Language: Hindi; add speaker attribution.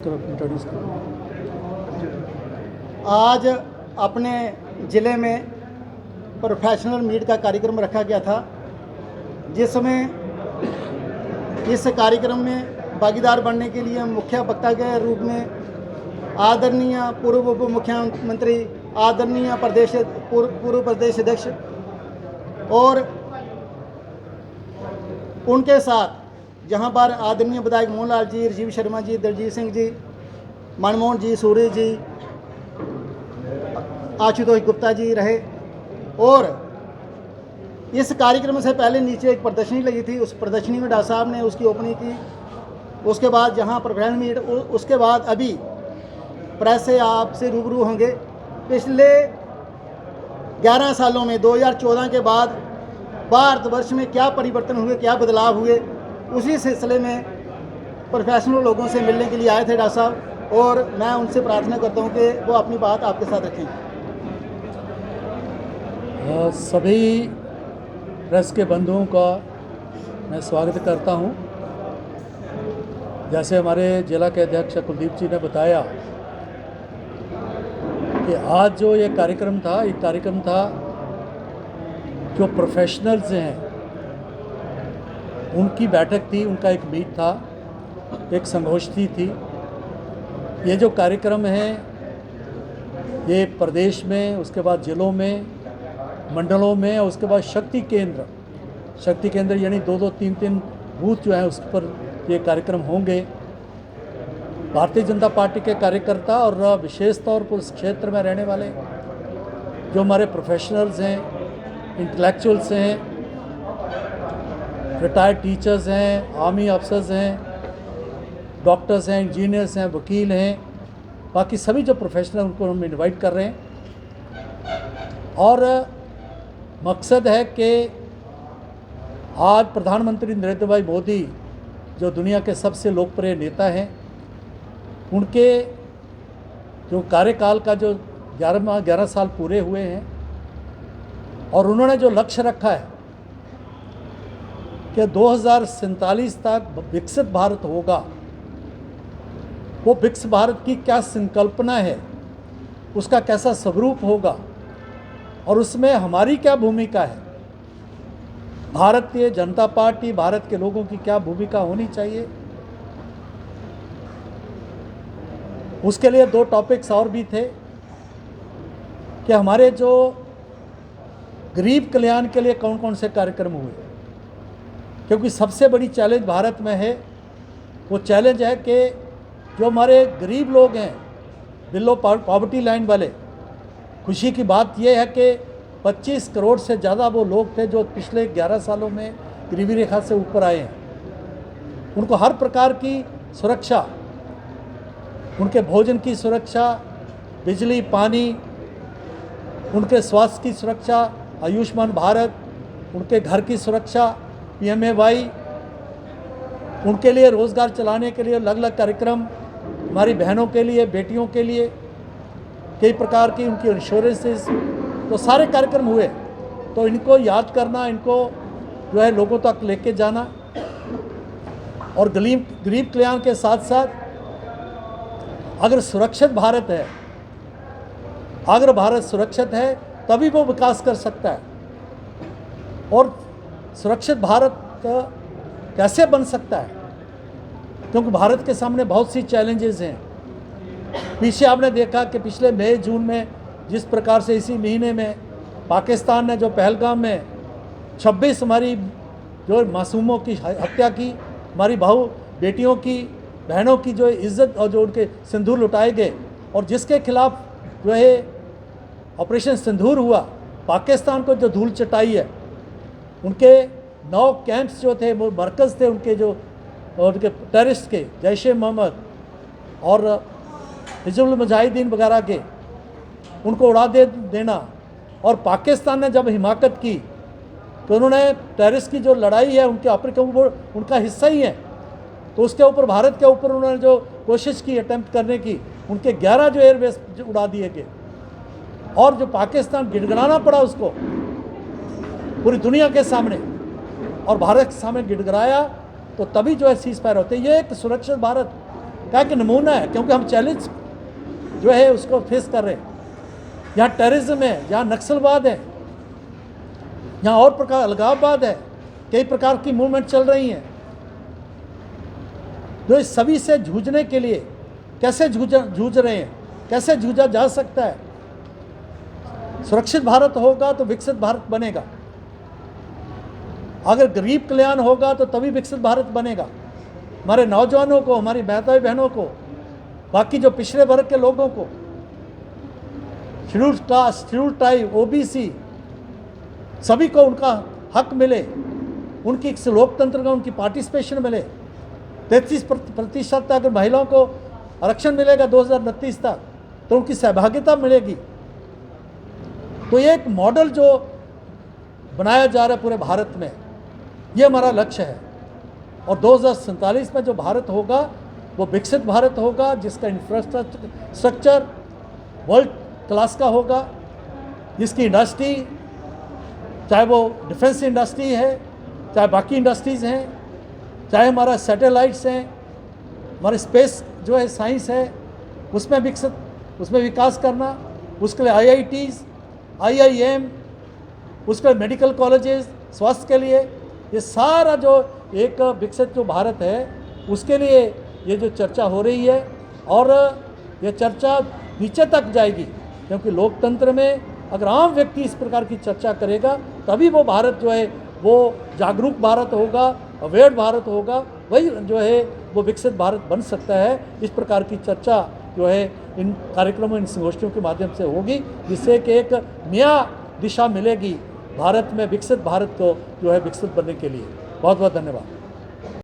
Speaker 1: इंट्रोड्यूस करो।
Speaker 2: आज अपने ज़िले में प्रोफेशनल मीट का कार्यक्रम रखा गया था, जिसमें इस कार्यक्रम में भागीदार बनने के लिए मुख्य वक्ता के रूप में आदरणीय पूर्व उप मुख्यमंत्री, आदरणीय पूर्व प्रदेश अध्यक्ष और उनके साथ जहां पर आदरणीय विधायक मोहनलाल जी, राजीव शर्मा जी, दलजीत सिंह जी, मनमोहन जी, सूर्य जी, आशुतोष गुप्ता जी रहे। और इस कार्यक्रम से पहले नीचे एक प्रदर्शनी लगी थी, उस प्रदर्शनी में डॉक्टर साहब ने उसकी ओपनिंग की। उसके बाद जहां प्रोफेशनल मीट, उसके बाद अभी प्रेस से आपसे रूबरू होंगे। पिछले 11 सालों में 2014 के बाद भारतवर्ष में क्या परिवर्तन हुए, क्या बदलाव हुए, उसी सिलसिले में प्रोफेशनल लोगों से मिलने के लिए आए थे डॉक्टर साहब, और मैं उनसे प्रार्थना करता हूं कि वो अपनी बात आपके साथ रखें।
Speaker 1: सभी प्रेस के बंधुओं का मैं स्वागत करता हूं। जैसे हमारे जिला के अध्यक्ष कुलदीप जी ने बताया कि आज जो ये कार्यक्रम था, एक कार्यक्रम था जो प्रोफेशनल्स हैं उनकी बैठक थी, उनका एक मीट था, एक संगोष्ठी थी। ये जो कार्यक्रम है ये प्रदेश में, उसके बाद जिलों में, मंडलों में, और उसके बाद शक्ति केंद्र यानी 2-2, 3-3 बूथ जो हैं उस पर ये कार्यक्रम होंगे। भारतीय जनता पार्टी के कार्यकर्ता और विशेष तौर पर उस क्षेत्र में रहने वाले जो हमारे प्रोफेशनल्स हैं, इंटेलेक्चुअल्स हैं, रिटायर्ड टीचर्स हैं, आर्मी अफसर्स हैं, डॉक्टर्स हैं, इंजीनियर्स हैं, वकील हैं, बाकी सभी जो प्रोफेशनल उनको हम इनवाइट कर रहे हैं। और मकसद है कि आज प्रधानमंत्री नरेंद्र भाई मोदी जो दुनिया के सबसे लोकप्रिय नेता हैं, उनके जो कार्यकाल का जो 11 साल पूरे हुए हैं और उन्होंने जो लक्ष्य रखा है कि 2047 तक विकसित भारत होगा, वो विकसित भारत की क्या संकल्पना है, उसका कैसा स्वरूप होगा और उसमें हमारी क्या भूमिका है, भारतीय जनता पार्टी, भारत के लोगों की क्या भूमिका होनी चाहिए। उसके लिए 2 टॉपिक्स और भी थे कि हमारे जो गरीब कल्याण के लिए कौन कौन से कार्यक्रम हुए, क्योंकि सबसे बड़ी चैलेंज भारत में है, वो चैलेंज है कि जो हमारे गरीब लोग हैं, बिलो पॉवर्टी लाइन वाले, खुशी की बात यह है कि 25 करोड़ से ज़्यादा वो लोग थे जो पिछले 11 सालों में गरीबी रेखा से ऊपर आए हैं। उनको हर प्रकार की सुरक्षा, उनके भोजन की सुरक्षा, बिजली, पानी, उनके स्वास्थ्य की सुरक्षा, आयुष्मान भारत, उनके घर की सुरक्षा, PMAY, उनके लिए रोज़गार चलाने के लिए अलग अलग कार्यक्रम, हमारी बहनों के लिए, बेटियों के लिए कई प्रकार की उनकी इंश्योरेंसेस, तो सारे कार्यक्रम हुए। तो इनको याद करना, इनको जो है लोगों तक लेके जाना, और गरीब कल्याण के साथ साथ अगर सुरक्षित भारत है, अगर भारत सुरक्षित है तभी वो विकास कर सकता है। और सुरक्षित भारत कैसे बन सकता है, क्योंकि भारत के सामने बहुत सी चैलेंजेस हैं। पीछे आपने देखा कि पिछले मई जून में जिस प्रकार से इसी महीने में पाकिस्तान ने जो पहलगाम में 26 हमारी जो मासूमों की हत्या की, हमारी बेटियों की, बहनों की जो इज्जत और जो उनके सिंदूर लुटाए गए, और जिसके खिलाफ जो है ऑपरेशन सिंदूर हुआ, पाकिस्तान को जो धूल चटाई है, उनके 9 कैंप्स जो थे, वो मरकज़ थे उनके जो उनके टेररिस्ट के, जैश-ए-मोहम्मद और हिजबुल मुजाहिदीन वगैरह के, उनको उड़ा देना। और पाकिस्तान ने जब हिमाकत की तो उन्होंने टेररिस्ट की जो लड़ाई है उनके ऑपरेशन वो उनका हिस्सा ही है, तो उसके ऊपर, भारत के ऊपर उन्होंने जो कोशिश की अटेम्प्ट करने की, उनके 11 जो एयरबेस उड़ा दिए गए, और जो पाकिस्तान गिड़गिड़ाना पड़ा उसको पूरी दुनिया के सामने, और भारत के सामने गिड़गिड़ाया, तो तभी जो है सीज़ फायर होते हैं। ये एक सुरक्षित भारत का एक नमूना है, क्योंकि हम चैलेंज जो है उसको फेस कर रहे हैं। यहाँ टेररिज्म है, यहाँ नक्सलवाद है, यहाँ और प्रकार अलगाववाद है, कई प्रकार की मूवमेंट चल रही हैं। जो इस सभी से जूझने के लिए कैसे जूझ रहे हैं, कैसे जूझा जा सकता है। सुरक्षित भारत होगा तो विकसित भारत बनेगा, अगर गरीब कल्याण होगा तो तभी विकसित भारत बनेगा। हमारे नौजवानों को, हमारी माताएं बहनों को, बाकी जो पिछड़े वर्ग के लोगों को, schedule caste, schedule tribe, OBC, सभी को उनका हक मिले, उनकी लोकतंत्र का उनकी पार्टिसिपेशन मिले। 33% अगर महिलाओं को आरक्षण मिलेगा 2029 तक तो उनकी सहभागिता मिलेगी। तो ये एक मॉडल जो बनाया जा रहा है पूरे भारत में, ये हमारा लक्ष्य है। और 2047 में जो भारत होगा वो विकसित भारत होगा, जिसका इंफ्रास्ट्रक्चर वर्ल्ड क्लास का होगा, जिसकी इंडस्ट्री, चाहे वो डिफेंस इंडस्ट्री है, चाहे बाकी इंडस्ट्रीज़ हैं, चाहे हमारा सैटेलाइट्स हैं, हमारे स्पेस जो है साइंस है, उसमें विकास करना, उसके लिए IITs, IIM, उसके लिए मेडिकल कॉलेजेस, स्वास्थ्य के लिए, ये सारा जो एक विकसित जो भारत है उसके लिए ये जो चर्चा हो रही है। और ये चर्चा नीचे तक जाएगी, क्योंकि लोकतंत्र में अगर आम व्यक्ति इस प्रकार की चर्चा करेगा तभी वो भारत जो है वो जागरूक भारत होगा, अवेयर भारत होगा, वही जो है वो विकसित भारत बन सकता है। इस प्रकार की चर्चा जो है इन कार्यक्रमों, इन संगोष्ठियों के माध्यम से होगी, जिससे कि एक नया दिशा मिलेगी भारत में विकसित भारत को जो है विकसित बनने के लिए। बहुत बहुत धन्यवाद।